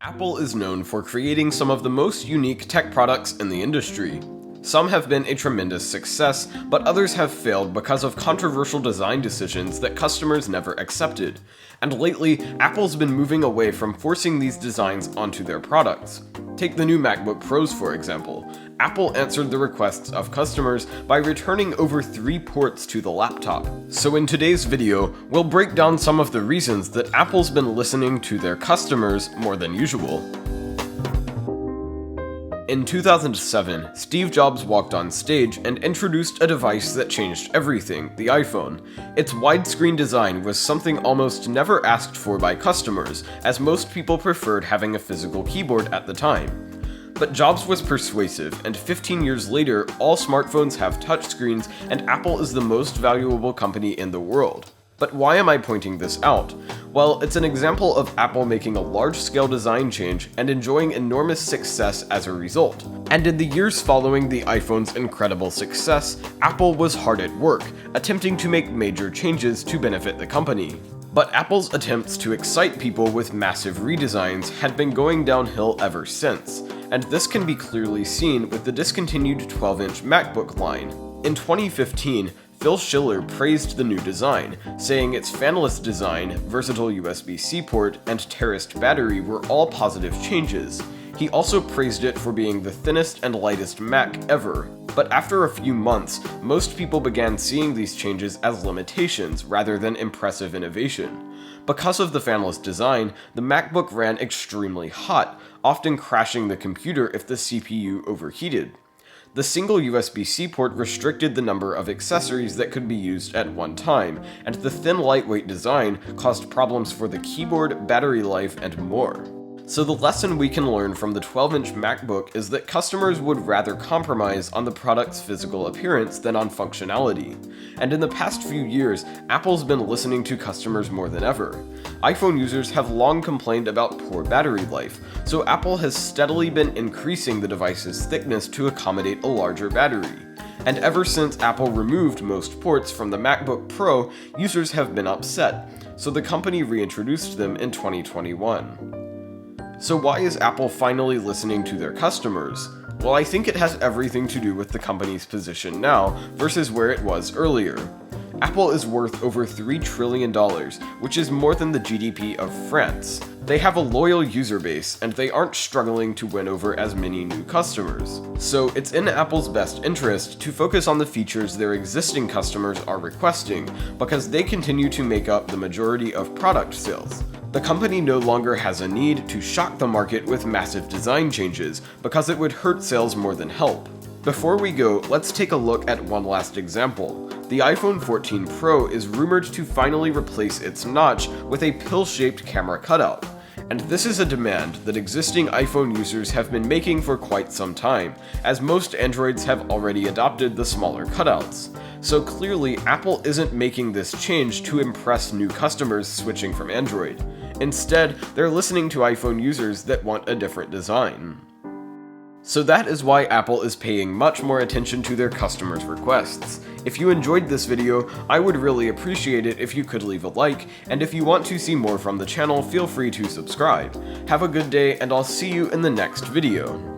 Apple is known for creating some of the most unique tech products in the industry. Some have been a tremendous success, but others have failed because of controversial design decisions that customers never accepted. And lately, Apple's been moving away from forcing these designs onto their products. Take the new MacBook Pros for example. Apple answered the requests of customers by returning over 3 ports to the laptop. So in today's video, we'll break down some of the reasons that Apple's been listening to their customers more than usual. In 2007, Steve Jobs walked on stage and introduced a device that changed everything, the iPhone. Its widescreen design was something almost never asked for by customers, as most people preferred having a physical keyboard at the time. But Jobs was persuasive, and 15 years later, all smartphones have touchscreens, and Apple is the most valuable company in the world. But why am I pointing this out? Well, it's an example of Apple making a large-scale design change and enjoying enormous success as a result. And in the years following the iPhone's incredible success, Apple was hard at work, attempting to make major changes to benefit the company. But Apple's attempts to excite people with massive redesigns had been going downhill ever since, and this can be clearly seen with the discontinued 12-inch MacBook line. In 2015, Phil Schiller praised the new design, saying its fanless design, versatile USB-C port, and terraced battery were all positive changes. He also praised it for being the thinnest and lightest Mac ever. But after a few months, most people began seeing these changes as limitations rather than impressive innovation. Because of the fanless design, the MacBook ran extremely hot, often crashing the computer if the CPU overheated. The single USB-C port restricted the number of accessories that could be used at one time, and the thin lightweight design caused problems for the keyboard, battery life, and more. So the lesson we can learn from the 12-inch MacBook is that customers would rather compromise on the product's physical appearance than on functionality. And in the past few years, Apple's been listening to customers more than ever. iPhone users have long complained about poor battery life, so Apple has steadily been increasing the device's thickness to accommodate a larger battery. And ever since Apple removed most ports from the MacBook Pro, users have been upset, so the company reintroduced them in 2021. So why is Apple finally listening to their customers? Well, I think it has everything to do with the company's position now versus where it was earlier. Apple is worth over $3 trillion, which is more than the GDP of France. They have a loyal user base, and they aren't struggling to win over as many new customers. So it's in Apple's best interest to focus on the features their existing customers are requesting, because they continue to make up the majority of product sales. The company no longer has a need to shock the market with massive design changes, because it would hurt sales more than help. Before we go, let's take a look at one last example. The iPhone 14 Pro is rumored to finally replace its notch with a pill-shaped camera cutout. And this is a demand that existing iPhone users have been making for quite some time, as most Androids have already adopted the smaller cutouts. So clearly, Apple isn't making this change to impress new customers switching from Android. Instead, they're listening to iPhone users that want a different design. So that is why Apple is paying much more attention to their customers' requests. If you enjoyed this video, I would really appreciate it if you could leave a like, and if you want to see more from the channel, feel free to subscribe. Have a good day, and I'll see you in the next video.